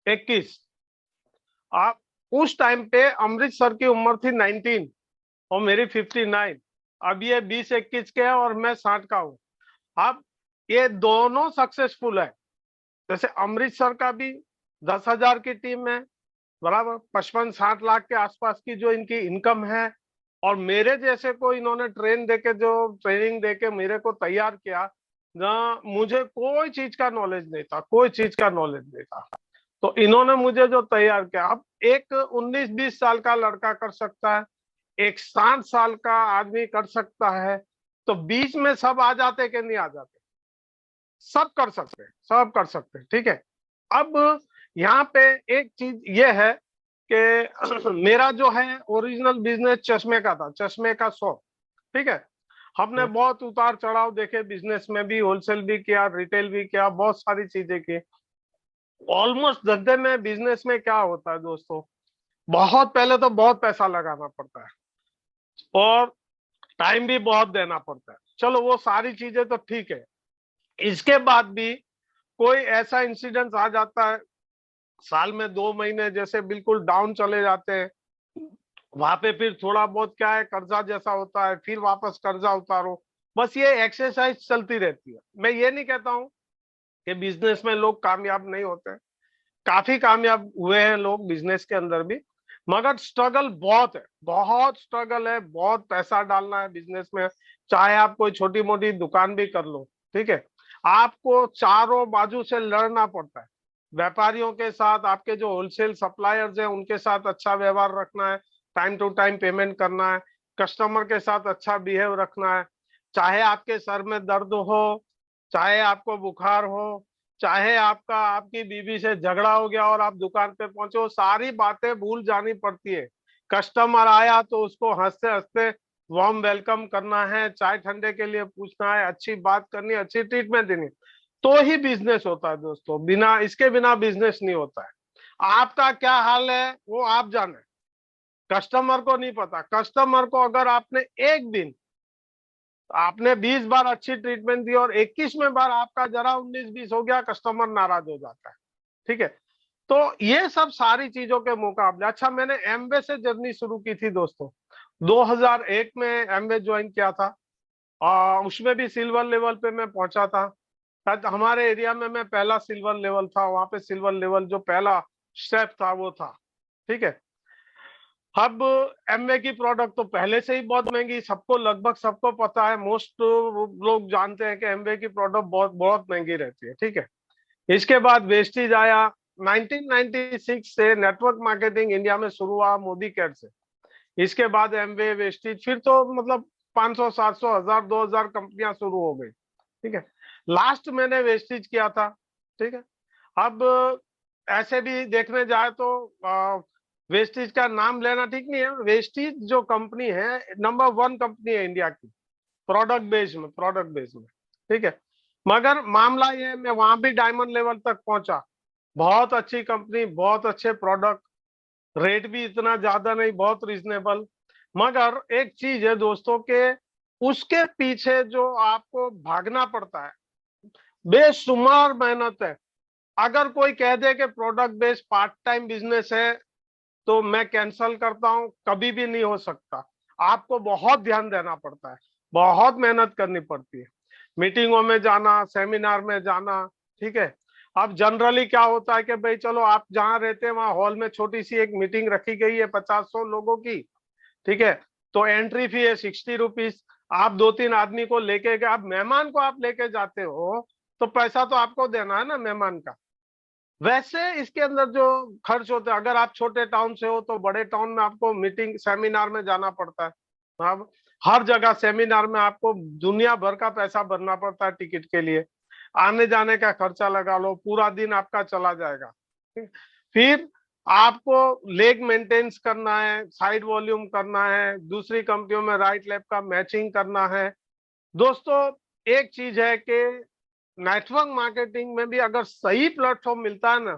21। आप उस टाइम पे अमृत सर की उम्र थी 19 और मेरी 59। अब ये 20-21 के हैं और मैं 60 का हूँ। अब ये दोनों सक्सेसफुल है। जैसे अमृत सर का भी 10,000 की टीम है, बराबर 55-60 लाख के आसपास की जो इनकी इनकम है। और मेरे जैसे को इन्होंने ट्रेनिंग देके मेरे को तैयार किया ना। मुझे कोई चीज का नॉलेज नहीं था, कोई चीज का नॉलेज नहीं था। तो इन्होंने मुझे जो तैयार किया, अब एक 19-20 साल का लड़का कर सकता है, एक 60 साल का आदमी कर सकता है। तो बीच में सब आ जाते कि नहीं आ जाते? सब कर सकते हैं, सब कर सकते हैं, ठीक है। अब यहाँ पे एक चीज ये है कि मेरा जो है ओरिजिनल बिजनेस चश्मे का था, चश्मे का शॉप, ठीक है। हमने बहुत उतार चढ़ाव देखे बिजनेस में भी, होलसेल भी किया, रिटेल भी किया, बहुत सारी चीजें की। ऑलमोस्ट धंधे में, बिजनेस में क्या होता है दोस्तों, बहुत पहले तो बहुत पैसा लगाना पड़ता है और टाइम भी बहुत देना पड़ता है। चलो वो सारी चीजें तो ठीक है। इसके बाद भी कोई ऐसा इंसिडेंट आ जाता है, साल में 2 महीने जैसे बिल्कुल डाउन चले जाते हैं, वहां पे फिर थोड़ा बहुत क्या है, कर्जा जैसा होता है, फिर वापस कर्जा उतारो। बस ये एक्सरसाइज चलती रहती है। मैं ये नहीं कहता हूँ कि बिजनेस में लोग कामयाब नहीं होते, काफी कामयाब हुए हैं लोग बिजनेस के अंदर भी। मगर स्ट्रगल बहुत है, बहुत स्ट्रगल है, बहुत पैसा डालना है बिजनेस में। चाहे आप कोई छोटी मोटी दुकान भी कर लो, ठीक है, आपको चारों बाजू से लड़ना पड़ता है। व्यापारियों के साथ, आपके जो होलसेल सप्लायर्स हैं उनके साथ अच्छा व्यवहार रखना है, टाइम टू टाइम पेमेंट करना है, कस्टमर के साथ अच्छा बिहेव रखना है। चाहे आपके सर में दर्द हो, चाहे आपको बुखार हो, चाहे आपकी बीवी से झगड़ा हो गया और आप दुकान पे पहुंचे हो, सारी बातें भूल जानी पड़ती है। कस्टमर आया तो उसको हंसते हंसते वार्म वेलकम करना है, चाय ठंडे के लिए पूछना है, अच्छी बात करनी, अच्छी ट्रीटमेंट देनी, तो ही बिजनेस होता है दोस्तों। इसके बिना बिजनेस नहीं होता है। आपका क्या हाल है वो आप जाने, कस्टमर को नहीं पता। कस्टमर को अगर आपने एक दिन, आपने 20 बार अच्छी ट्रीटमेंट दी और 21वें बार आपका जरा 19-20 हो गया, कस्टमर नाराज हो जाता है, ठीक है। तो ये सब सारी चीजों के मुकाबले, अच्छा मैंने एमवे से जर्नी शुरू की थी दोस्तों। 2001 में एमवे ज्वाइन किया था, उसमें भी सिल्वर लेवल पे मैं पहुंचा था। शायद हमारे एरिया में मैं पहला सिल्वर लेवल था, वहां पे सिल्वर लेवल जो पहला स्टेप था वो था, ठीक है। अब एमवे की प्रोडक्ट तो पहले से ही बहुत महंगी, सबको लगभग सबको पता है, मोस्ट लोग जानते हैं कि एमवे की प्रोडक्ट बहुत बहुत महंगी रहती है, ठीक है। इसके बाद वेस्टीज आया। 1996 से नेटवर्क मार्केटिंग इंडिया में शुरू हुआ मोदी केयर से। इसके बाद एमवे, वेस्टीज, फिर तो मतलब 500, 700, 1000, 2000 कंपनियां शुरू हो गई, ठीक है। लास्ट मैंने वेस्टीज किया था, ठीक है। अब ऐसे भी देखने जाए तो वेस्टीज का नाम लेना ठीक नहीं है। वेस्टीज जो कंपनी है, नंबर 1 कंपनी है इंडिया की, प्रोडक्ट बेस में, ठीक है। मगर मामला ये है, मैं वहां भी डायमंड लेवल तक पहुंचा। बहुत अच्छी कंपनी, बहुत अच्छे प्रोडक्ट, रेट भी इतना ज्यादा नहीं, बहुत रिजनेबल। मगर एक चीज है दोस्तों के, उसके पीछे जो आपको भागना पड़ता है, बेशुमार मेहनत है। अगर कोई कह दे कि product based part time business है तो मैं कैंसल करता हूं, कभी भी नहीं हो सकता। आपको बहुत ध्यान देना पड़ता है, बहुत मेहनत करनी पड़ती है, मीटिंगों में जाना, सेमिनार में जाना, ठीक है। अब जनरली क्या होता है कि भाई चलो आप जहां रहते हैं वहां हॉल में छोटी सी एक मीटिंग रखी गई है 50-100 लोगों की, ठीक है। तो एंट्री फी है 60 रुपीज। आप 2-3 आदमी को लेके गए, आप मेहमान को आप लेके जाते हो तो पैसा तो आपको देना है ना मेहमान का। वैसे इसके अंदर जो खर्च होते हैं, अगर आप छोटे टाउन से हो तो बड़े टाउन में आपको मीटिंग सेमिनार में जाना पड़ता है। अब हर जगह सेमिनार में आपको दुनिया भर का पैसा भरना पड़ता है टिकट के लिए, आने जाने का खर्चा लगा लो, पूरा दिन आपका चला जाएगा। फिर आपको लेग मेंटेन्स करना है, साइड वॉल्यूम करना है, दूसरी कंपनियों में राइट लेफ्ट का मैचिंग करना है। दोस्तों एक चीज है कि नेटवर्क मार्केटिंग में भी अगर सही प्लेटफॉर्म मिलता है ना,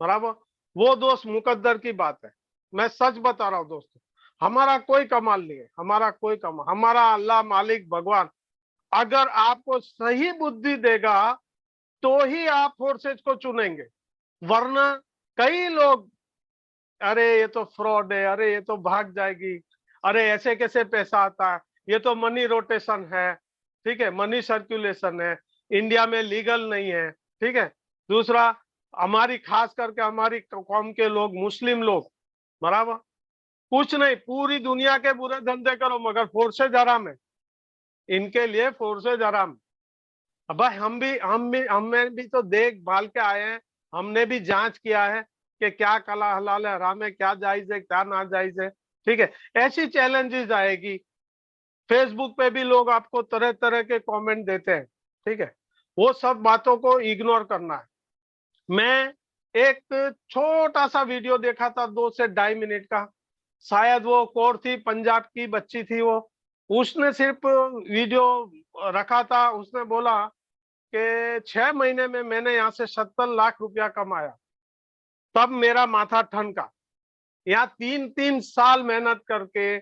बराबर, वो दोस्त मुकद्दर की बात है। मैं सच बता रहा हूँ दोस्तों, हमारा कोई कमाल नहीं है, हमारा कोई कमाल, हमारा अल्लाह मालिक भगवान अगर आपको सही बुद्धि देगा तो ही आप फोर्सेज को चुनेंगे, वरना कई लोग, अरे ये तो फ्रॉड है, अरे ये तो भाग जाएगी, अरे ऐसे कैसे पैसा आता है, ये तो मनी रोटेशन है, ठीक है, मनी सर्कुलेशन है, इंडिया में लीगल नहीं है, ठीक है। दूसरा, हमारी खास करके हमारी कौम के लोग, मुस्लिम लोग, बराबर, कुछ नहीं, पूरी दुनिया के बुरे धंधे करो मगर फोर्सेज हराम है, इनके लिए फोर्सेज हराम। अब भाई हमें भी तो देख भाल के आए हैं, हमने भी जांच किया है कि क्या कला हलाल है, हराम है, क्या जायज है, क्या ना जायज है, ठीक है। ऐसी चैलेंजेस आएगी, फेसबुक पे भी लोग आपको तरह तरह के कमेंट देते हैं, ठीक है, वो सब बातों को इग्नोर करना है। मैं एक छोटा सा वीडियो देखा था 2 से 2.5 मिनट का, शायद वो कौर थी, पंजाब की बच्ची थी वो, उसने सिर्फ वीडियो रखा था, उसने बोला कि 6 महीने में मैंने यहाँ से 70 लाख रुपया कमाया, तब मेरा माथा ठनका। यहाँ 3-3 साल मेहनत करके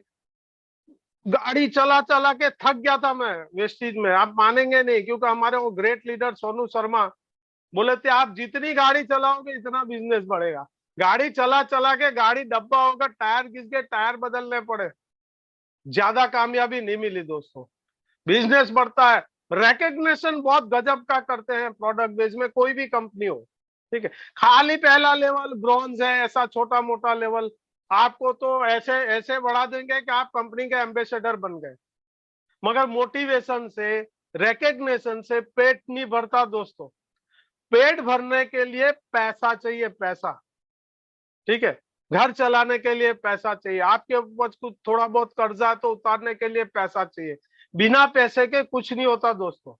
गाड़ी चला चला के थक गया था मैं वेस्टीज में, आप मानेंगे नहीं, क्योंकि हमारे वो ग्रेट लीडर सोनू शर्मा बोले थे आप जितनी गाड़ी चलाओगे इतना बिजनेस बढ़ेगा। गाड़ी चला चला के गाड़ी डब्बा होगा, टायर घिस के टायर बदलने पड़े, ज्यादा कामयाबी नहीं मिली दोस्तों। बिजनेस बढ़ता है, रिकग्निशन बहुत गजब का करते हैं प्रोडक्ट बेस में, कोई भी कंपनी हो, ठीक है। खाली पहला लेवल ब्रॉन्ज है, ऐसा छोटा मोटा लेवल, आपको तो ऐसे ऐसे बढ़ा देंगे कि आप कंपनी के एम्बेसडर बन गए, मगर मोटिवेशन से, रिकग्निशन से पेट नहीं भरता दोस्तों। पेट भरने के लिए पैसा चाहिए, पैसा, ठीक है, घर चलाने के लिए पैसा चाहिए, आपके ऊपर कुछ थोड़ा बहुत कर्जा तो उतारने के लिए पैसा चाहिए, बिना पैसे के कुछ नहीं होता दोस्तों,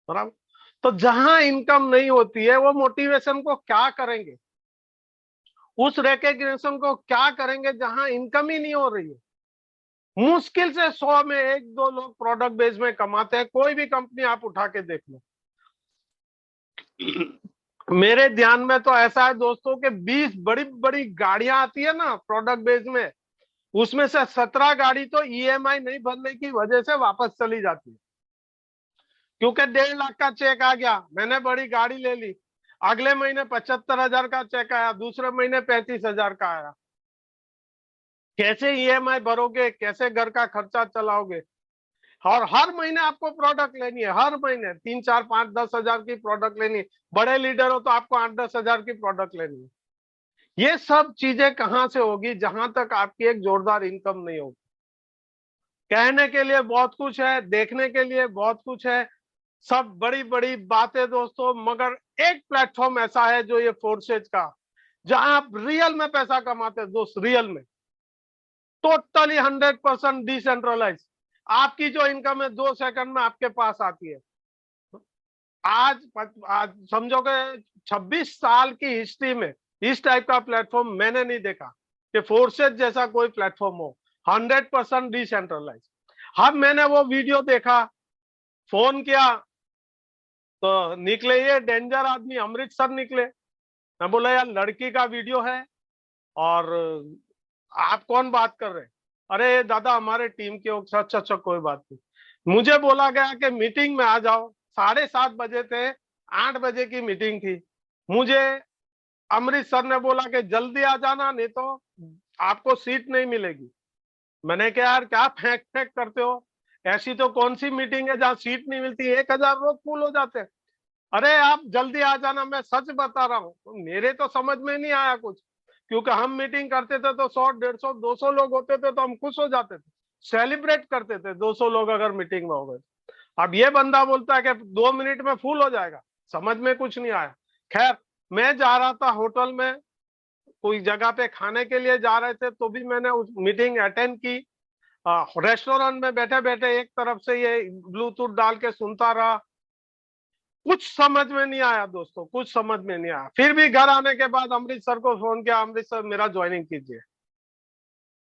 बराबर। तो जहां इनकम नहीं होती है वो मोटिवेशन को क्या करेंगे, उस रिकग्निशन को क्या करेंगे जहां इनकम ही नहीं हो रही है। मुश्किल से 100 में 1-2 लोग प्रोडक्ट बेस में कमाते हैं, कोई भी कंपनी आप उठा के देख लो। मेरे ध्यान में तो ऐसा है दोस्तों कि 20 बड़ी बड़ी गाड़ियां आती है ना प्रोडक्ट बेस में, उसमें से 17 गाड़ी तो ईएमआई नहीं भरने की वजह से वापस चली जाती है, क्योंकि 1.5 लाख का चेक आ गया, मैंने बड़ी गाड़ी ले ली, अगले महीने 75,000 का चेक आया, दूसरे महीने 35,000 का आया, कैसे ईएमआई भरोगे, कैसे घर का खर्चा चलाओगे। और हर महीने आपको प्रोडक्ट लेनी है, हर महीने 3, 4, 5, 10 हजार की प्रोडक्ट लेनी है, बड़े लीडर हो तो आपको 8-10 हजार की प्रोडक्ट लेनी है। ये सब चीजें कहां से होगी जहां तक आपकी एक जोरदार इनकम नहीं होगी। कहने के लिए बहुत कुछ है, देखने के लिए बहुत कुछ है, सब बड़ी बड़ी बातें दोस्तों, मगर एक प्लेटफॉर्म ऐसा है जो ये फोर्सेज का, जहां आप रियल में पैसा कमाते हैं दोस्त, रियल में, टोटली 100% डिसेंट्रलाइज, आपकी जो इनकम है 2 सेकंड में आपके पास आती है। आज समझोगे 26 साल की हिस्ट्री में इस टाइप का प्लेटफॉर्म मैंने नहीं देखा कि फोर्सेज जैसा कोई प्लेटफॉर्म हो, 100% डिसेंट्रलाइज। अब मैंने वो वीडियो देखा, फोन किया, तो निकले ये डेंजर आदमी, अमृतसर निकले। मैं बोला यार लड़की का वीडियो है और आप कौन बात कर रहे हैं? अरे दादा हमारे टीम के हो। अच्छा अच्छा कोई बात नहीं। मुझे बोला गया कि मीटिंग में आ जाओ, 7:30 बजे थे, 8 बजे की मीटिंग थी। मुझे अमृतसर ने बोला कि जल्दी आ जाना नहीं तो आपको सीट नहीं मिलेगी। मैंने कहा यार क्या फेंक फेंक करते हो, ऐसी तो कौन सी मीटिंग है जहाँ सीट नहीं मिलती, 1,000 लोग फुल हो जाते हैं। अरे आप जल्दी आ जाना, मैं सच बता रहा हूँ। तो मेरे तो समझ में नहीं आया कुछ, क्योंकि हम मीटिंग करते थे तो 100, 150, 200 लोग होते थे तो हम खुश हो जाते थे, सेलिब्रेट करते थे 200 लोग अगर मीटिंग में हो गए। अब ये बंदा बोलता है कि 2 मिनट में फुल हो जाएगा, समझ में कुछ नहीं आया। खैर, मैं जा रहा था होटल में, कोई जगह पे खाने के लिए जा रहे थे, तो भी मैंने उस मीटिंग अटेंड की। रेस्टोरेंट में बैठे बैठे एक तरफ से ये ब्लूटूथ डाल के सुनता रहा, कुछ समझ में नहीं आया दोस्तों, कुछ समझ में नहीं आया। फिर भी घर आने के बाद अमृतसर को फोन किया, अमृतसर मेरा ज्वाइनिंग कीजिए,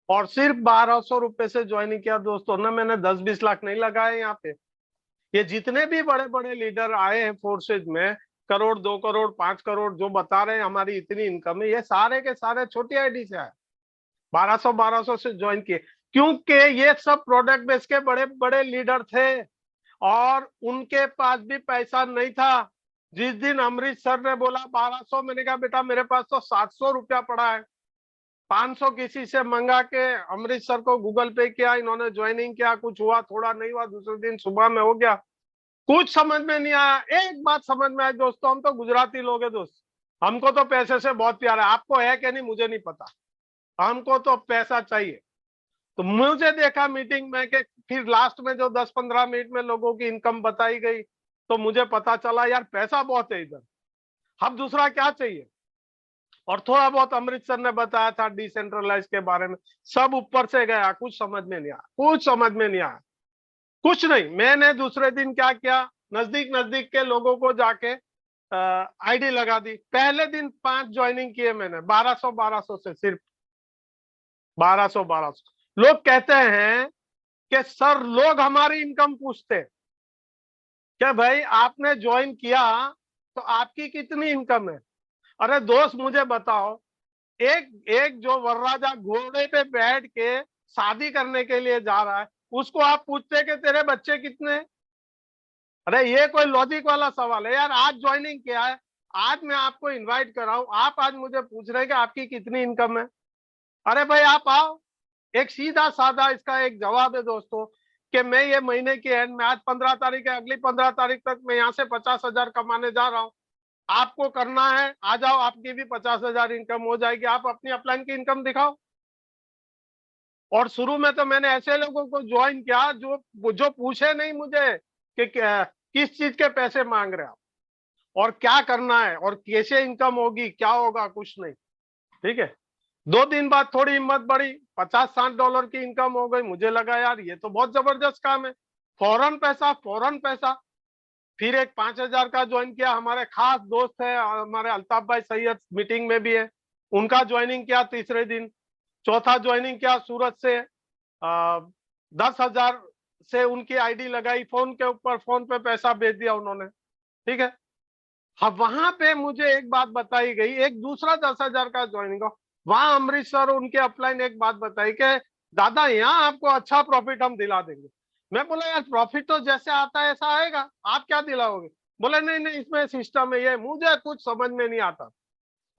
और सिर्फ 1,200 रुपए से ज्वाइनिंग किया दोस्तों, ना मैंने 10-20 लाख नहीं लगाए यहाँ पे। ये जितने भी बड़े बड़े लीडर आए हैं फोर्सेज में, करोड़, 2 करोड़, 5 करोड़ जो बता रहे हैं हमारी इतनी इनकम है, ये सारे के सारे छोटी आईडी से आए, 1200 से ज्वाइन किए, क्योंकि ये सब प्रोडक्ट बेस के बड़े बड़े लीडर थे और उनके पास भी पैसा नहीं था। जिस दिन अमरीश सर ने बोला 1200, मैंने कहा बेटा मेरे पास तो 700 रुपया पड़ा है। 500 किसी से मंगा के अमरीश सर को गूगल पे किया, इन्होंने ज्वाइनिंग किया, कुछ हुआ थोड़ा नहीं हुआ, दूसरे दिन सुबह में हो गया। कुछ समझ में नहीं आया। एक बात समझ में आई दोस्तों, हम तो गुजराती लोग हैं दोस्त, हमको तो पैसे से बहुत प्यार है। आपको है कि नहीं मुझे नहीं पता, हमको तो पैसा चाहिए। तो मुझे देखा मीटिंग में कि फिर लास्ट में जो 10-15 मिनट में लोगों की इनकम बताई गई, तो मुझे पता चला यार पैसा बहुत है इधर, अब दूसरा क्या चाहिए। और थोड़ा बहुत अमृतसर ने बताया था डिसेंट्रलाइज के बारे में, सब ऊपर से गया, कुछ समझ में नहीं आया, कुछ समझ में नहीं आया, कुछ नहीं। मैंने दूसरे दिन क्या किया, नजदीक नजदीक के लोगों को जाके आईडी लगा दी। पहले दिन 5 ज्वाइनिंग किए मैंने, 1200 से, सिर्फ 1200। लोग कहते हैं कि सर लोग हमारी इनकम पूछते हैं क्या भाई आपने ज्वाइन किया तो आपकी कितनी इनकम है। अरे दोस्त मुझे बताओ, एक एक जो वरराजा घोड़े पे बैठ के शादी करने के लिए जा रहा है, उसको आप पूछते कि तेरे बच्चे कितने हैं। अरे ये कोई लॉजिक वाला सवाल है यार। आज ज्वाइनिंग किया है, आज मैं आपको इनवाइट कर रहा हूं, आप आज मुझे पूछ रहे हैं कि आपकी कितनी इनकम है। अरे भाई आप आओ। एक सीधा साधा इसका एक जवाब है दोस्तों, कि मैं ये महीने के एंड में, आज 15 तारीख है, अगली 15 तारीख तक मैं यहाँ से 50,000 कमाने जा रहा हूँ। आपको करना है आ जाओ, आपकी भी 50,000 इनकम हो जाएगी। आप अपनी अपलाइन की इनकम दिखाओ। और शुरू में तो मैंने ऐसे लोगों को ज्वाइन किया जो जो पूछे नहीं मुझे कि किस चीज के पैसे मांग रहे हैं आप, और क्या करना है, और कैसे इनकम होगी, क्या होगा, कुछ नहीं। ठीक है। 2 दिन बाद थोड़ी हिम्मत बढ़ी, $50-60 की इनकम हो गई। मुझे लगा यार ये तो बहुत जबरदस्त काम है, फौरन पैसा फौरन पैसा। फिर एक 5,000 का ज्वाइन किया, हमारे खास दोस्त है हमारे अल्ताफ भाई सैयद, मीटिंग में भी है, उनका ज्वाइनिंग किया तीसरे दिन। चौथा ज्वाइनिंग किया सूरत से, 10,000 से उनकी आईडी लगाई, फोन के ऊपर, फोन पे पैसा भेज दिया उन्होंने। ठीक है। अब वहां पे मुझे एक बात बताई गई, एक दूसरा 10,000 का ज्वाइनिंग हो, वहां अमृतसर उनके अपलाइन एक बात बताई कि दादा यहाँ आपको अच्छा प्रॉफिट हम दिला देंगे। मैं बोला यार प्रॉफिट तो जैसे आता है ऐसा आएगा, आप क्या दिलाओगे। बोले नहीं नहीं इसमें सिस्टम है ये। मुझे कुछ समझ में नहीं आता।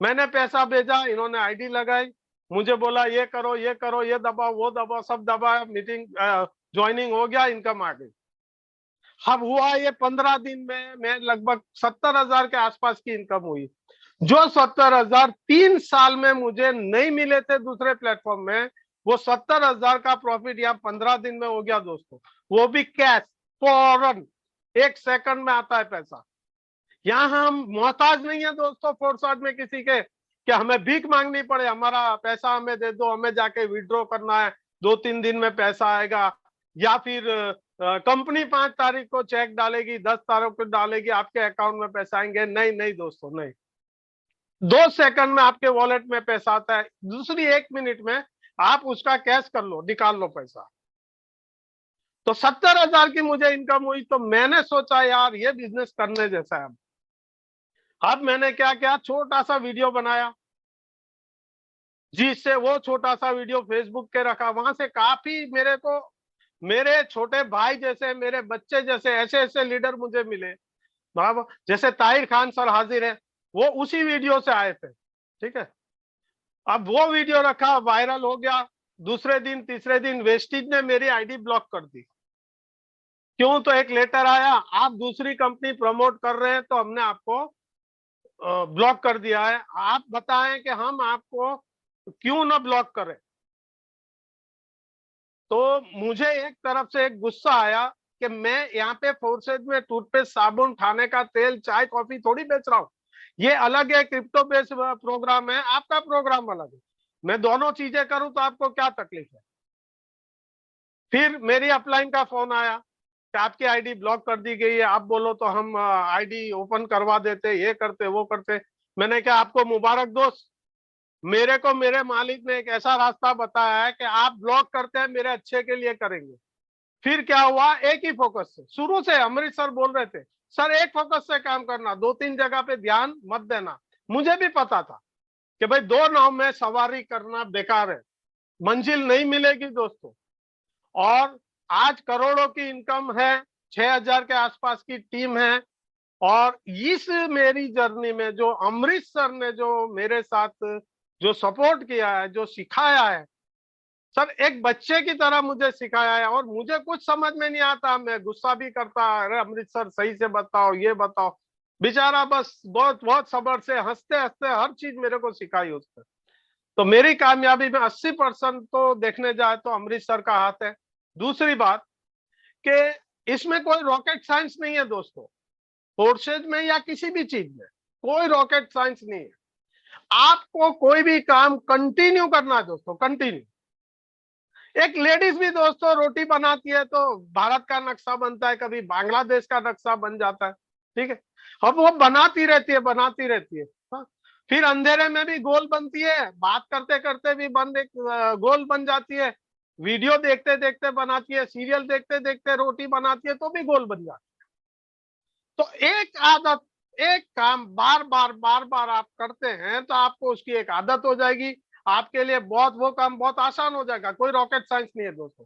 मैंने पैसा भेजा, इन्होंने आईडी लगाई, मुझे बोला ये करो ये करो, ये दबाओ वो दबाओ, सब दबाया, मीटिंग ज्वाइनिंग हो गया, इनकम आ गई। अब हुआ ये 15 दिन में मैं लगभग 70,000 के आसपास की इनकम हुई। जो 70,000 3 साल में मुझे नहीं मिले थे दूसरे प्लेटफॉर्म में, वो 70,000 का प्रॉफिट यहाँ 15 दिन में हो गया दोस्तों। वो भी कैश, फौरन, 1 सेकंड में आता है पैसा। यहाँ हम मोहताज नहीं है दोस्तों फोर्स में किसी के, कि हमें भीख मांगनी पड़े, हमारा पैसा हमें दे दो, हमें जाके विड्रॉ करना है, 2-3 दिन में पैसा आएगा। या फिर कंपनी 5 तारीख को चेक डालेगी, 10 तारीख को डालेगी, आपके अकाउंट में पैसा आएंगे। नहीं नहीं दोस्तों नहीं, 2 सेकंड में आपके वॉलेट में पैसा आता है, दूसरी 1 मिनट में आप उसका कैश कर लो, निकाल लो पैसा। तो 70,000 की मुझे इनकम हुई, तो मैंने सोचा यार ये बिजनेस करने जैसा है। अब मैंने क्या किया, छोटा सा वीडियो बनाया, जिससे वो छोटा सा वीडियो फेसबुक के रखा। वहां से काफी मेरे को, मेरे छोटे भाई जैसे, मेरे बच्चे जैसे, ऐसे ऐसे लीडर मुझे मिले। बराबर, जैसे ताहिर खान सर हाजिर है, वो उसी वीडियो से आए थे। ठीक है। अब वो वीडियो रखा, वायरल हो गया। दूसरे दिन तीसरे दिन वेस्टिज ने मेरी आईडी ब्लॉक कर दी। क्यों, तो एक लेटर आया, आप दूसरी कंपनी प्रमोट कर रहे हैं तो हमने आपको ब्लॉक कर दिया है, आप बताएं कि हम आपको क्यों ना ब्लॉक करें। तो मुझे एक तरफ से एक गुस्सा आया कि मैं यहाँ पे फोर्सेज में टूथपेस्ट, साबुन, खाने का तेल, चाय, कॉफी थोड़ी बेच रहा हूँ। ये अलग है, क्रिप्टो बेस्ड प्रोग्राम है, आपका प्रोग्राम अलग है। मैं दोनों चीजें करूं तो आपको क्या तकलीफ है। फिर मेरी अपलाइन का फोन आया कि आपकी आईडी ब्लॉक कर दी गई है, आप बोलो तो हम आईडी ओपन करवा देते, ये करते वो करते। मैंने कहा आपको मुबारक दोस्त, मेरे को मेरे मालिक ने एक ऐसा रास्ता बताया है कि आप ब्लॉक करते हैं मेरे अच्छे के लिए करेंगे। फिर क्या हुआ, एक ही फोकस से, शुरू से अमृतसर बोल रहे थे सर एक फोकस से काम करना, 2-3 जगह पे ध्यान मत देना। मुझे भी पता था कि भाई 2 नाव में सवारी करना बेकार है, मंजिल नहीं मिलेगी दोस्तों। और आज करोड़ों की इनकम है, 6,000 के आसपास की टीम है, और इस मेरी जर्नी में जो अमरीश सर ने जो मेरे साथ जो सपोर्ट किया है, जो सिखाया है सर, एक बच्चे की तरह मुझे सिखाया है। और मुझे कुछ समझ में नहीं आता, मैं गुस्सा भी करता, अरे अमरीश सर सही से बताओ, ये बताओ। बेचारा बस बहुत बहुत सब्र से हंसते हंसते हर चीज मेरे को सिखाई उसने। तो मेरी कामयाबी में 80% तो देखने जाए तो अमरीश सर का हाथ है। दूसरी बात कि इसमें कोई रॉकेट साइंस नहीं है दोस्तों, कोर्सेज में या किसी भी चीज में कोई रॉकेट साइंस नहीं है। आपको कोई भी काम कंटिन्यू करना है दोस्तों, कंटिन्यू। एक लेडीज भी दोस्तों रोटी बनाती है तो भारत का नक्शा बनता है, कभी बांग्लादेश का नक्शा बन जाता है, ठीक है। अब वो बनाती रहती है, बनाती रहती है। हाँ? फिर अंधेरे में भी गोल बनती है, बात करते करते भी बन एक गोल बन जाती है, वीडियो देखते देखते बनाती है, सीरियल देखते देखते रोटी बनाती है तो भी गोल बन जाती है। तो एक आदत, एक काम बार बार बार बार आप करते हैं तो आपको उसकी एक आदत हो जाएगी। आपके लिए बहुत वो काम बहुत आसान हो जाएगा, कोई रॉकेट साइंस नहीं है दोस्तों।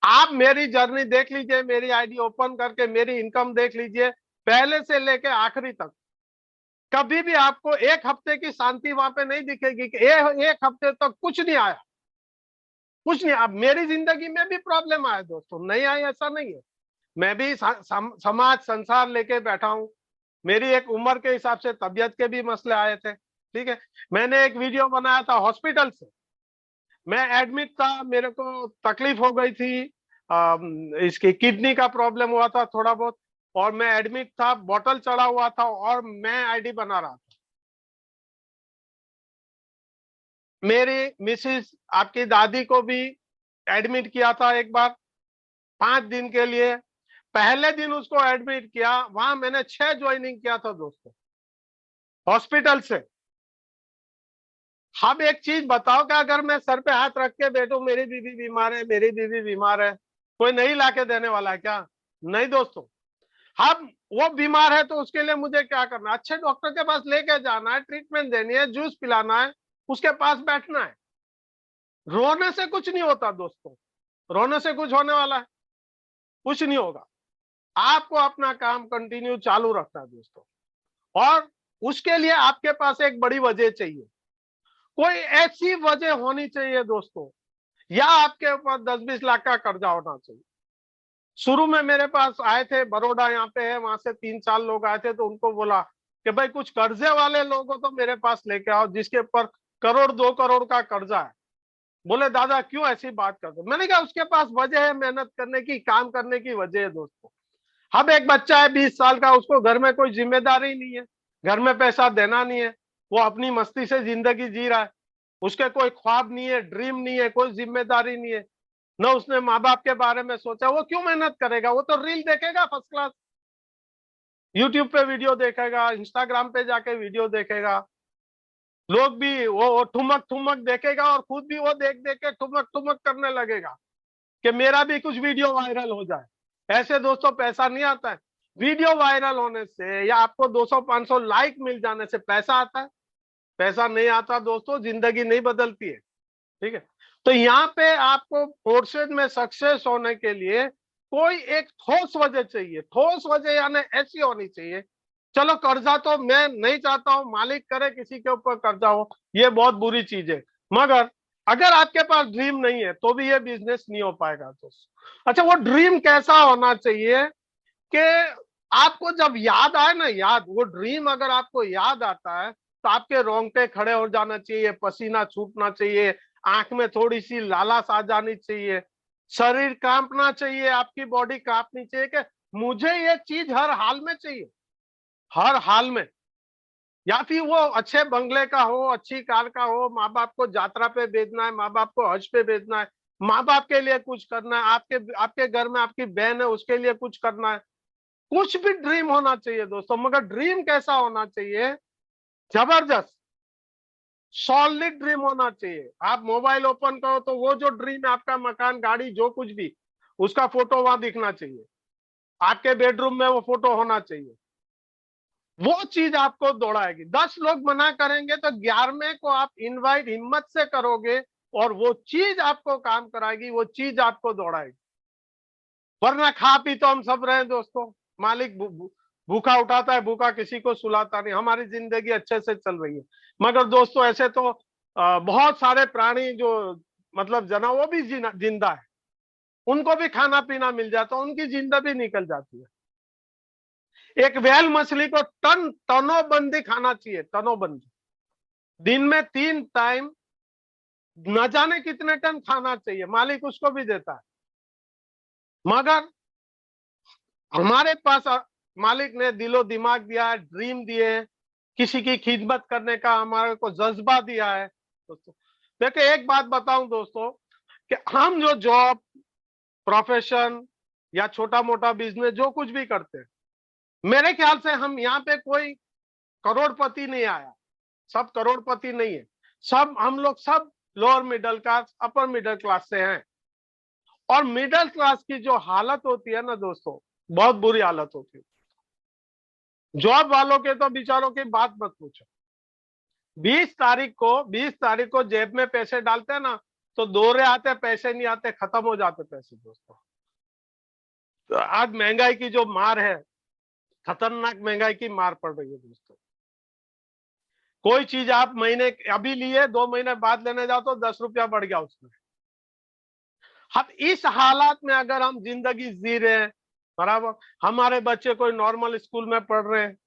आप मेरी जर्नी देख लीजिए, मेरी आईडी ओपन करके मेरी इनकम देख लीजिए, पहले से लेके आखिरी तक। कभी भी आपको एक हफ्ते की शांति वहां पे नहीं दिखेगी कि एक हफ्ते तक कुछ नहीं आया, कुछ नहीं। अब मेरी जिंदगी में भी प्रॉब्लम आया दोस्तों, नहीं आया ऐसा नहीं है। मैं भी समाज संसार लेके बैठा हूं। मेरी एक उम्र के हिसाब से तबीयत के भी मसले आए थे, ठीक है। मैंने एक वीडियो बनाया था हॉस्पिटल से, मैं एडमिट था, मेरे को तकलीफ हो गई थी, इसकी किडनी का प्रॉब्लम हुआ था थोड़ा बहुत, और मैं एडमिट था, बोतल चढ़ा हुआ था और मैं आईडी बना रहा था। मेरी मिसिस आपकी दादी को भी एडमिट किया था एक बार 5 दिन के लिए। पहले दिन उसको एडमिट किया, वहां मैंने 6 ज्वाइनिंग किया था दोस्तों हॉस्पिटल से। अब एक चीज बताओ कि अगर मैं सर पे हाथ रख के बैठूं, मेरी बीवी बीमार है, मेरी बीवी बीमार है, कोई नहीं लाके देने वाला है क्या? नहीं दोस्तों। अब वो बीमार है तो उसके लिए मुझे क्या करना है? अच्छे डॉक्टर के पास लेके जाना है, ट्रीटमेंट देनी है, जूस पिलाना है, उसके पास बैठना है। रोने से कुछ नहीं होता दोस्तों, रोने से कुछ होने वाला है? कुछ नहीं होगा। आपको अपना काम कंटिन्यू चालू रखना है दोस्तों, और उसके लिए आपके पास एक बड़ी वजह चाहिए। कोई ऐसी वजह होनी चाहिए दोस्तों, या आपके ऊपर 10-20 लाख का कर्जा होना चाहिए। शुरू में मेरे पास आए थे, बड़ौदा यहाँ पे है, वहां से 3-4 लोग आए थे, तो उनको बोला कि भाई कुछ कर्जे वाले लोग हो तो मेरे पास लेके आओ जिसके ऊपर 1-2 करोड़ का कर्जा है। बोले दादा क्यों ऐसी बात करते? मैंने कहा उसके पास वजह है, मेहनत करने की, काम करने की वजह है दोस्तों। अब एक बच्चा है 20 साल का, उसको घर में कोई जिम्मेदारी नहीं है, घर में पैसा देना नहीं है, वो अपनी मस्ती से जिंदगी जी रहा है, उसके कोई ख्वाब नहीं है, ड्रीम नहीं है, कोई जिम्मेदारी नहीं है, न उसने माँ बाप के बारे में सोचा। वो क्यों मेहनत करेगा? वो तो रील देखेगा फर्स्ट क्लास, यूट्यूब पे वीडियो देखेगा, इंस्टाग्राम पे जाके वीडियो देखेगा, लोग भी वो ठुमक ठुमक देखेगा और खुद भी वो देख देख के ठुमक ठुमक करने लगेगा कि मेरा भी कुछ वीडियो वायरल हो जाए। ऐसे दोस्तों पैसा नहीं आता है। वीडियो वायरल होने से या आपको 200-500 लाइक मिल जाने से पैसा आता है? पैसा नहीं आता दोस्तों, जिंदगी नहीं बदलती है, ठीक है। तो यहाँ पे आपको कोर्सेज में सक्सेस होने के लिए कोई एक ठोस वजह चाहिए, ठोस वजह यानी ऐसी होनी चाहिए। चलो कर्जा तो मैं नहीं चाहता हूं मालिक करे किसी के ऊपर कर्जा हो, ये बहुत बुरी चीज है, मगर अगर आपके पास ड्रीम नहीं है तो भी ये बिजनेस नहीं हो पाएगा दोस्तों। अच्छा, वो ड्रीम कैसा होना चाहिए कि आपको जब याद आए ना, याद, वो ड्रीम अगर आपको याद आता है तो आपके रोंगटे खड़े हो जाना चाहिए, पसीना छूटना चाहिए, आंख में थोड़ी सी लालस आ जानी चाहिए, शरीर कांपना चाहिए, आपकी बॉडी कांपनी चाहिए कि मुझे ये चीज हर हाल में चाहिए, हर हाल में। या फिर वो अच्छे बंगले का हो, अच्छी कार का हो, माँ बाप को यात्रा पे भेजना है, माँ बाप को हज पे भेजना है, माँ बाप के लिए कुछ करना है, आपके आपके घर में आपकी बहन है उसके लिए कुछ करना है। कुछ भी ड्रीम होना चाहिए दोस्तों, मगर ड्रीम कैसा होना चाहिए? जबरदस्त, सॉलिड ड्रीम होना चाहिए। आप मोबाइल ओपन करो तो वो जो ड्रीम है, आपका मकान, गाड़ी, जो कुछ भी, उसका फोटो वहां दिखना चाहिए, आपके बेडरूम में वो फोटो होना चाहिए। वो चीज आपको दौड़ाएगी। 10 लोग मना करेंगे तो 11वें को आप इनवाइट हिम्मत से करोगे और वो चीज आपको काम कराएगी, वो चीज आपको दौड़ाएगी। वरना खा पी तो हम सब रहे दोस्तों, मालिक भूखा उठाता है, भूखा किसी को सुलाता नहीं, हमारी जिंदगी अच्छे से चल रही है। मगर दोस्तों ऐसे तो बहुत सारे प्राणी जो मतलब वो भी जिंदा है, उनको भी खाना पीना मिल जाता है, उनकी जिंदगी निकल जाती है। एक व्हेल मछली को टनों बंदी खाना चाहिए, टनों बंदी, दिन में 3 टाइम न जाने कितने टन खाना चाहिए, मालिक उसको भी देता है। मगर हमारे पास मालिक ने दिलो दिमाग दिया है, ड्रीम दिए हैं, किसी की खिदमत करने का हमारे को जज्बा दिया है दोस्तों। देखिए एक बात बताऊं दोस्तों, कि हम जो जॉब, प्रोफेशन या छोटा मोटा बिजनेस जो कुछ भी करते हैं, मेरे ख्याल से हम यहाँ पे कोई करोड़पति नहीं आया, सब करोड़पति नहीं है, सब हम लोग सब lower middle class, upper middle class से हैं। और मिडिल क्लास की जो हालत होती है ना दोस्तों, बहुत बुरी हालत होती है। जॉब वालों के तो बेचारों की बात मत पूछो। 20 तारीख को जेब में पैसे डालते हैं ना, तो दौरे आते, पैसे नहीं आते, खत्म हो जाते पैसे दोस्तों। तो आज महंगाई की जो मार है, खतरनाक महंगाई की मार पड़ रही है दोस्तों। कोई चीज आप महीने अभी लिए, 2 महीने बाद लेने जाओ तो 10 रुपया बढ़ गया उसमें। अब इस हालात में अगर हम जिंदगी जी रहे हैं, बराबर, हमारे बच्चे कोई नॉर्मल स्कूल में पढ़ रहे हैं,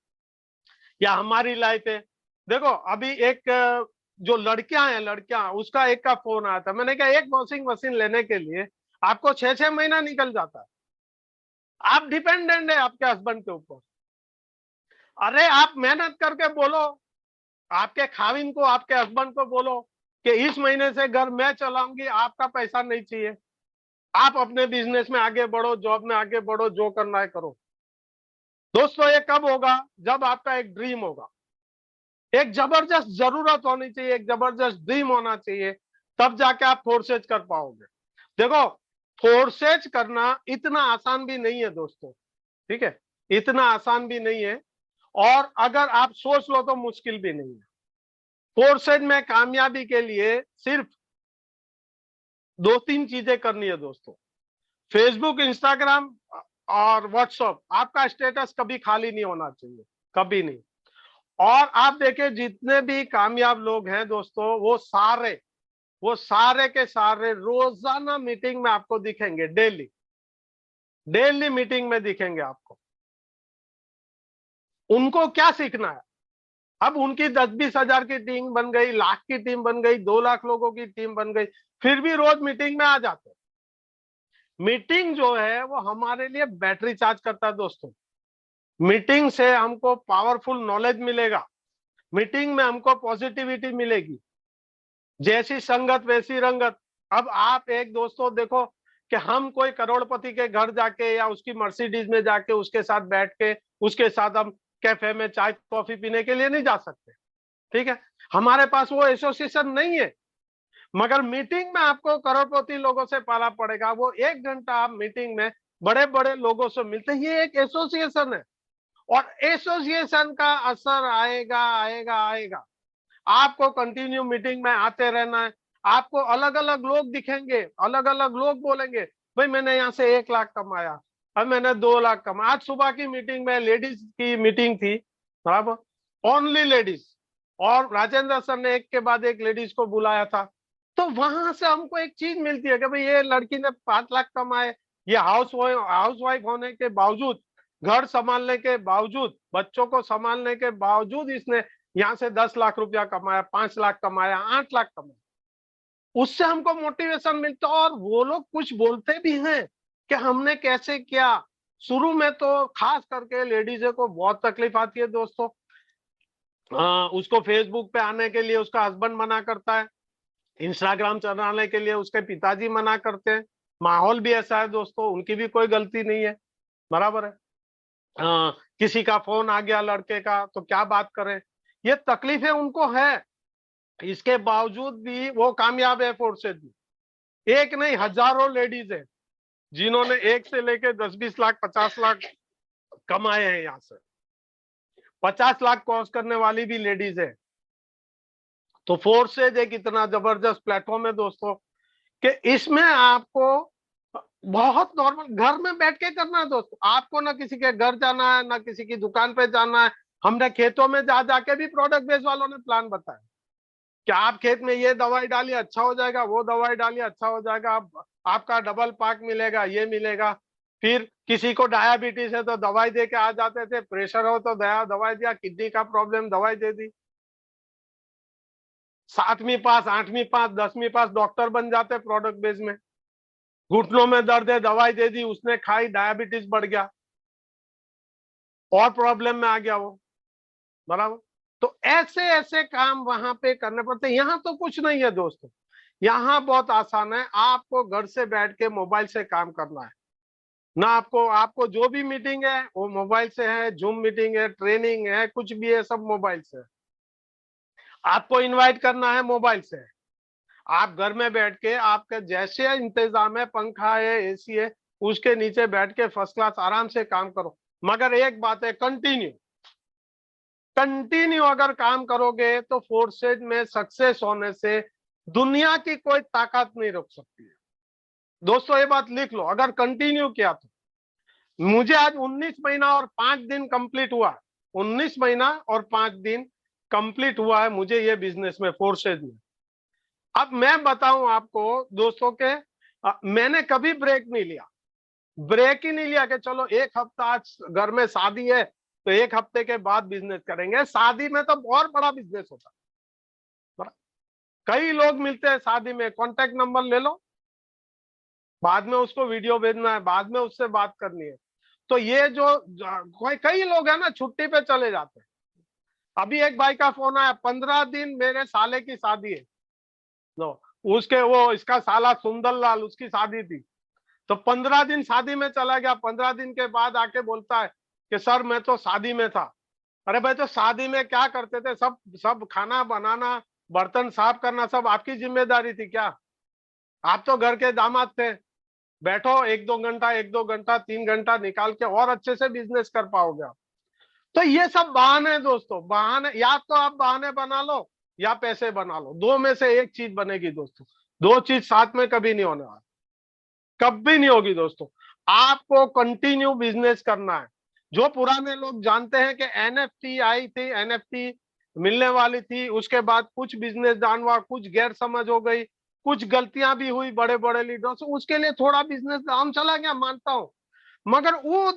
या हमारी लाइफ है, देखो अभी एक जो लड़कियां उसका एक का फोन आया था, मैंने कहा एक वॉशिंग मशीन लेने के लिए आपको 6-6 महीना निकल जाता है, आप डिपेंडेंट है आपके हस्बैंड के ऊपर। अरे आप मेहनत करके बोलो आपके खाविन को, आपके हस्बैंड को बोलो कि इस महीने से घर मैं चलाऊंगी, आपका पैसा नहीं चाहिए, आप अपने बिजनेस में आगे बढ़ो, जॉब में आगे बढ़ो, जो करना है करो। दोस्तों ये कब होगा? जब आपका एक ड्रीम होगा, एक जबरदस्त जरूरत होनी चाहिए, एक जबरदस्त ड्रीम होना चाहिए, तब जाके आप फोर्सेज कर पाओगे। देखो फोर्सेज करना इतना आसान भी नहीं है दोस्तों, ठीक है, इतना आसान भी नहीं है, और अगर आप सोच लो तो मुश्किल भी नहीं है। फोर्सेज में कामयाबी के लिए सिर्फ 2-3 चीजें करनी है दोस्तों। फेसबुक, इंस्टाग्राम और व्हाट्सएप, आपका स्टेटस कभी खाली नहीं होना चाहिए, कभी नहीं। और आप देखिए जितने भी कामयाब लोग हैं दोस्तों, वो सारे के सारे रोजाना मीटिंग में आपको दिखेंगे, डेली डेली मीटिंग में दिखेंगे आपको। उनको क्या सीखना है? अब उनकी 10-20 हजार की टीम बन गई, लाख की टीम बन गई, 2 लाख लोगों की टीम बन गई, फिर भी रोज मीटिंग में आ जाते हैं। मीटिंग जो है वो हमारे लिए बैटरी चार्ज करता है दोस्तों। मीटिंग से हमको पावरफुल नॉलेज मिलेगा, मीटिंग में हमको पॉजिटिविटी मिलेगी, जैसी संगत वैसी रंगत। अब आप एक दोस्तों देखो कि हम कोई करोड़पति के घर जाके या उसकी मर्सिडीज में जाके उसके साथ बैठ के उसके साथ हम कैफे में चाय कॉफी पीने के लिए नहीं जा सकते, ठीक है, हमारे पास वो एसोसिएशन नहीं है। मगर मीटिंग में आपको करोड़पति लोगों से पाला पड़ेगा, वो 1 घंटा आप मीटिंग में बड़े बड़े लोगों से मिलते हैं, ये एक एसोसिएशन है। और एसोसिएशन का असर आएगा आएगा आएगा, आपको कंटिन्यू मीटिंग में आते रहना है। आपको अलग अलग लोग दिखेंगे, अलग अलग लोग बोलेंगे भाई मैंने यहाँ से 1 लाख कमाया, अब मैंने 2 लाख कमाया। आज सुबह की मीटिंग में लेडीज की मीटिंग थी, बराबर, ओनली लेडीज, और राजेंद्र सर ने एक के बाद एक लेडीज को बुलाया था। तो वहां से हमको एक चीज मिलती है कि भाई ये लड़की ने 5 लाख कमाए, ये हाउस वाइफ होने के बावजूद, घर संभालने के बावजूद, बच्चों को संभालने के बावजूद इसने यहाँ से 10 लाख रुपया कमाया, 5 लाख कमाया, 8 लाख कमाया। उससे हमको मोटिवेशन मिलता है, और वो लोग कुछ बोलते भी हैं कि हमने कैसे किया। शुरू में तो खास करके लेडीज को बहुत तकलीफ आती है दोस्तों। उसको फेसबुक पे आने के लिए उसका हस्बैंड मना करता है, इंस्टाग्राम चलाने के लिए उसके पिताजी मना करते हैं, माहौल भी ऐसा है दोस्तों, उनकी भी कोई गलती नहीं है, बराबर है। किसी का फोन आ गया लड़के का तो क्या बात करें, ये तकलीफें उनको है, इसके बावजूद भी वो कामयाब है फोर्सेज में। एक नहीं, हजारों लेडीज है जिन्होंने 1 से लेके 10-20 लाख 50 लाख कमाए हैं, यहाँ से 50 लाख क्रॉस करने वाली भी लेडीज है। तो फोर्सेज एक इतना जबरदस्त प्लेटफॉर्म है दोस्तों कि इसमें आपको बहुत नॉर्मल, घर में बैठ के करना है दोस्तों। आपको ना किसी के घर जाना है, ना किसी की दुकान पे जाना है। हमने खेतों में जा जाके भी प्रोडक्ट बेस वालों ने प्लान बताया कि आप खेत में ये दवाई डालिए अच्छा हो जाएगा, वो दवाई डालिए अच्छा हो जाएगा, आपका डबल पाक मिलेगा, ये मिलेगा। फिर किसी को डायबिटीज है तो दवाई दे के आ जाते थे, प्रेशर हो तो दवाई दिया, किडनी का प्रॉब्लम दवाई दे दी। 7वीं पास, 8वीं पास, 10वीं पास डॉक्टर बन जाते प्रोडक्ट बेस में। घुटनों में दर्द है, दवाई दे दी, उसने खाई, डायबिटीज बढ़ गया और प्रॉब्लम में आ गया वो। बराबर। तो ऐसे ऐसे काम वहां पे करने पड़ते। यहाँ तो कुछ नहीं है दोस्तों, यहाँ बहुत आसान है। आपको घर से बैठ के मोबाइल से काम करना है ना। आपको आपको जो भी मीटिंग है वो मोबाइल से है, जूम मीटिंग है, ट्रेनिंग है, कुछ भी है, सब मोबाइल से है। आपको इनवाइट करना है मोबाइल से है। आप घर में बैठ के, आपके जैसे इंतजाम है, पंखा है, एसी है, उसके नीचे बैठ के फर्स्ट क्लास आराम से काम करो। मगर एक बात है, कंटिन्यू कंटिन्यू अगर काम करोगे तो फोर्सेज में सक्सेस होने से दुनिया की कोई ताकत नहीं रोक सकती है दोस्तों। ये बात लिख लो, अगर कंटिन्यू किया तो। मुझे आज 19 महीना और 5 दिन कंप्लीट हुआ। 19 महीना और 5 दिन कंप्लीट हुआ है मुझे ये बिजनेस में, फोर्सेज में। अब मैं बताऊं आपको दोस्तों के, मैंने कभी ब्रेक नहीं लिया। ब्रेक ही नहीं लिया कि चलो एक हफ्ता, आज घर में शादी है तो एक हफ्ते के बाद बिजनेस करेंगे। शादी में तो और बड़ा बिजनेस होता है। कई लोग मिलते हैं शादी में, कांटेक्ट नंबर ले लो, बाद में उसको वीडियो भेजना है, बाद में उससे बात करनी है। तो ये जो कई लोग हैं ना, छुट्टी पे चले जाते हैं। अभी एक भाई का फोन आया, 15 दिन मेरे साले की शादी है। लो, उसके वो इसका साला सुंदरलाल, उसकी शादी थी। तो 15 दिन शादी में चला गया। 15 दिन के बाद आके बोलता है कि सर मैं तो शादी में था। अरे भाई, तो शादी में क्या करते थे? सब सब खाना बनाना, बर्तन साफ करना सब आपकी जिम्मेदारी थी क्या? आप तो घर के दामाद थे। बैठो 1-2 घंटा, 1-2 घंटा, 3 घंटा निकाल के और अच्छे से बिजनेस कर पाओगे आप। तो ये सब बहाने हैं दोस्तों, बहाने। या तो आप बहाने बना लो या पैसे बना लो, दो में से एक चीज बनेगी दोस्तों। दो चीज साथ में कभी नहीं होने वाला, कभी नहीं होगी दोस्तों। आपको कंटिन्यू बिजनेस करना है। जो पुराने लोग जानते हैं कि एनएफटी आई थी, एनएफटी मिलने वाली थी, उसके बाद कुछ बिजनेस डाउन हुआ, कुछ गैर समझ हो गई, कुछ गलतियां भी हुई बड़े बड़े लीडरों से, उसके लिए थोड़ा बिजनेस डाउन चला गया, मानता हूं। मगर वो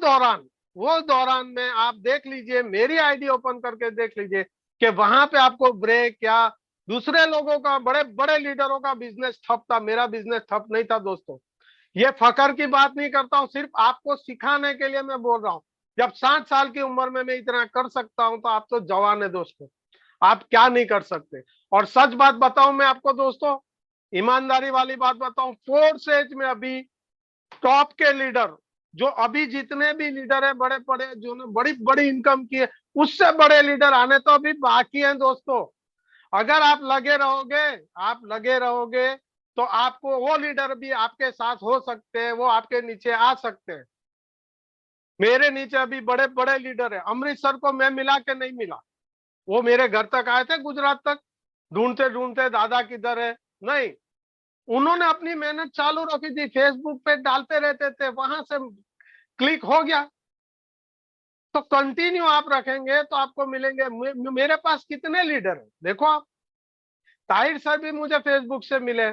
दौरान में आप देख लीजिए, मेरी आईडी ओपन करके देख लीजिए कि वहां पे आपको ब्रेक या दूसरे लोगों का, बड़े बड़े लीडरों का बिजनेस ठप था, मेरा बिजनेस ठप नहीं था दोस्तों। ये फकर की बात नहीं करता हूं, सिर्फ आपको सिखाने के लिए मैं बोल रहा हूं। जब 60 साल की उम्र में मैं इतना कर सकता हूं तो आप तो जवान है दोस्तों, आप क्या नहीं कर सकते। और सच बात बताऊं मैं आपको दोस्तों, ईमानदारी वाली बात बताऊं, फोर्स एज में अभी टॉप के लीडर, जो अभी जितने भी लीडर है बड़े बड़े, जो ने बड़ी बड़ी इनकम की है, उससे बड़े लीडर आने तो अभी बाकी हैं दोस्तों। अगर आप लगे रहोगे, आप लगे रहोगे, तो आपको वो लीडर भी आपके साथ हो सकते हैं, वो आपके नीचे आ सकते हैं। मेरे नीचे अभी बड़े बड़े लीडर है। अमृतसर को मैं मिला के नहीं मिला, वो मेरे घर तक आए थे, गुजरात तक, ढूंढते ढूंढते दादा किधर है। नहीं, उन्होंने अपनी मेहनत चालू रखी थी, फेसबुक पे डालते रहते थे, वहां से क्लिक हो गया। तो कंटिन्यू आप रखेंगे तो आपको मिलेंगे। मेरे पास कितने लीडर हैं देखो आप। ताहिर सर भी मुझे फेसबुक से मिले,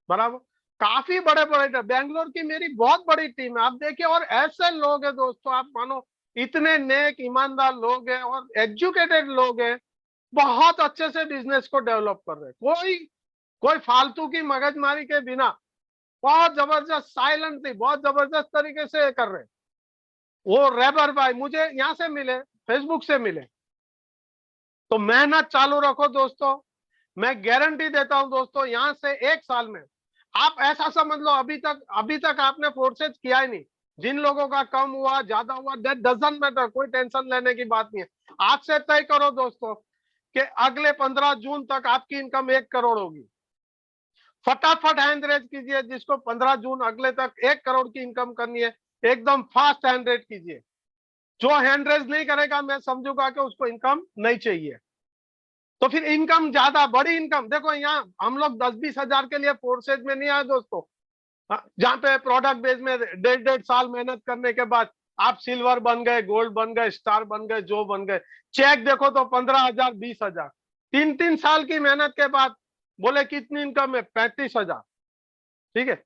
बराबर। काफी बड़े बड़े, बैंगलोर की मेरी बहुत बड़ी टीम है, आप देखिए। और ऐसे लोग हैं दोस्तों, आप मानो, इतने नेक ईमानदार लोग हैं और एजुकेटेड लोग हैं, बहुत अच्छे से बिजनेस को डेवलप कर रहे हैं। कोई कोई फालतू की मगजमारी के बिना बहुत जबरदस्त साइलेंटली, बहुत जबरदस्त तरीके से कर रहे हैं। वो रेबर भाई मुझे यहाँ से मिले, फेसबुक से मिले। तो मेहनत चालू रखो दोस्तों, मैं गारंटी देता हूं दोस्तों, यहाँ से 1 साल में आप ऐसा समझ लो, अभी तक आपने फोर्सेज किया ही नहीं। जिन लोगों का कम हुआ, ज्यादा हुआ, दैट डजंट मैटर, कोई टेंशन लेने की बात नहीं है। आज से तय करो दोस्तों कि अगले 15 जून तक आपकी इनकम 1 करोड़ होगी। फटाफट हैंड रेज कीजिए, जिसको 15 जून अगले तक 1 करोड़ की इनकम करनी है, एकदम फास्ट हैंड रेज कीजिए। जो हैंड रेज नहीं करेगा, मैं समझूंगा कि उसको इनकम नहीं चाहिए। तो फिर इनकम ज्यादा, बड़ी इनकम देखो, यहाँ हम लोग 10-20 हजार के लिए फोर्सेज में नहीं आए दोस्तों। जहाँ पे प्रोडक्ट बेस में 1.5 साल मेहनत करने के बाद आप सिल्वर बन गए, गोल्ड बन गए, स्टार बन गए, जो बन गए। चेक देखो तो 15,000, 20,000। 3-3 साल की मेहनत के बाद बोले कितनी इनकम है? 35,000। ठीक है।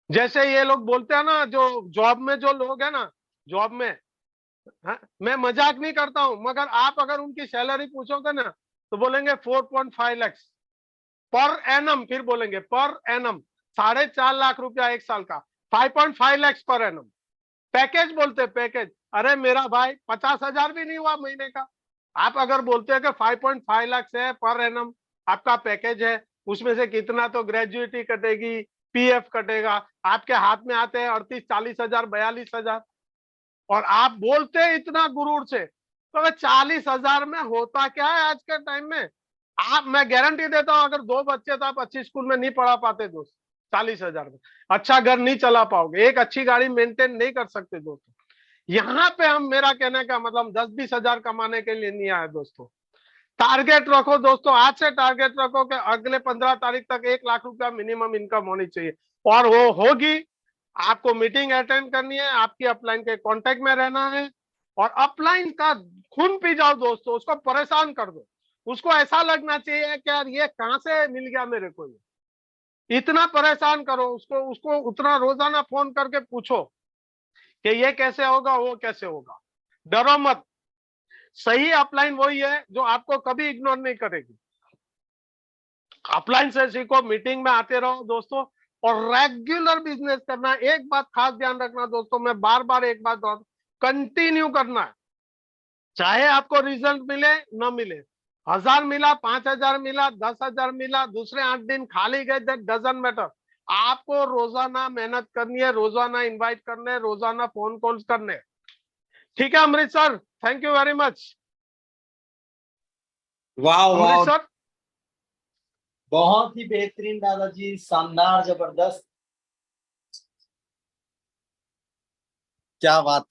जैसे ये लोग बोलते हैं ना, जो जॉब में जो लोग है ना, जॉब में, हाँ, मैं मजाक नहीं करता हूं, मगर आप अगर उनकी सैलरी पूछोगे ना तो बोलेंगे 4.5 लाख पर एनम। फिर बोलेंगे पर एनम, 4.5 लाख रुपया एक साल का, 5.5 लाख पर एनम। पैकेज बोलते, पैकेज। अरे मेरा भाई 50,000 भी नहीं हुआ महीने का। आप अगर बोलते हैं कि 5.5 लाख है पर एनम आपका पैकेज है, उसमें से कितना तो ग्रेजुएटी कटेगी, पीएफ कटेगा, आपके हाथ में आते हैं 38-40,000, 42,000। और आप बोलते हैं इतना गुरूर से, तो 40,000 में होता क्या है आज के टाइम में? आप, मैं गारंटी देता हूं, अगर 2 बच्चे तो आप अच्छी स्कूल में नहीं पढ़ा पाते दोस्त। 40,000 में अच्छा घर नहीं चला पाओगे, एक अच्छी गाड़ी मेंटेन नहीं कर सकते दोस्तों। यहाँ पे हम, मेरा कहने का मतलब 10-20,000 कमाने के लिए नहीं आए दोस्तों। टारगेट रखो दोस्तों, आज से टारगेट रखो कि अगले 15 तारीख तक 1 लाख रुपया मिनिमम इनकम होनी चाहिए, और वो होगी। आपको मीटिंग अटेंड करनी है, आपकी अपलाइन के कांटेक्ट में रहना है, और अपलाइन का खून पी जाओ दोस्तों, उसको परेशान कर दो। उसको ऐसा लगना चाहिए कि यार ये कहां से मिल गया मेरे को, इतना परेशान करो उसको। उसको उतना रोजाना फोन करके पूछो कि ये कैसे होगा, वो कैसे होगा। डरो मत। सही अपलाइन वही है जो आपको कभी इग्नोर नहीं करेगी। अपलाइन से सीखो, मीटिंग में आते रहो दोस्तों, और रेगुलर बिजनेस करना। एक बात खास ध्यान रखना दोस्तों, मैं बार बार एक बात कंटिन्यू करना है। चाहे आपको रिजल्ट मिले न मिले, 1,000 मिला, 5,000 मिला, 10,000 मिला, दूसरे 8 दिन खाली गए, दैट डजंट मैटर। आपको रोजाना मेहनत करनी है, रोजाना इनवाइट करने, रोजाना फोन कॉल्स करने। ठीक है Amrit sir, thank you very much. वाह वाह, अमृत सर, बहुत ही बेहतरीन दादाजी, शानदार, जबरदस्त, क्या बात।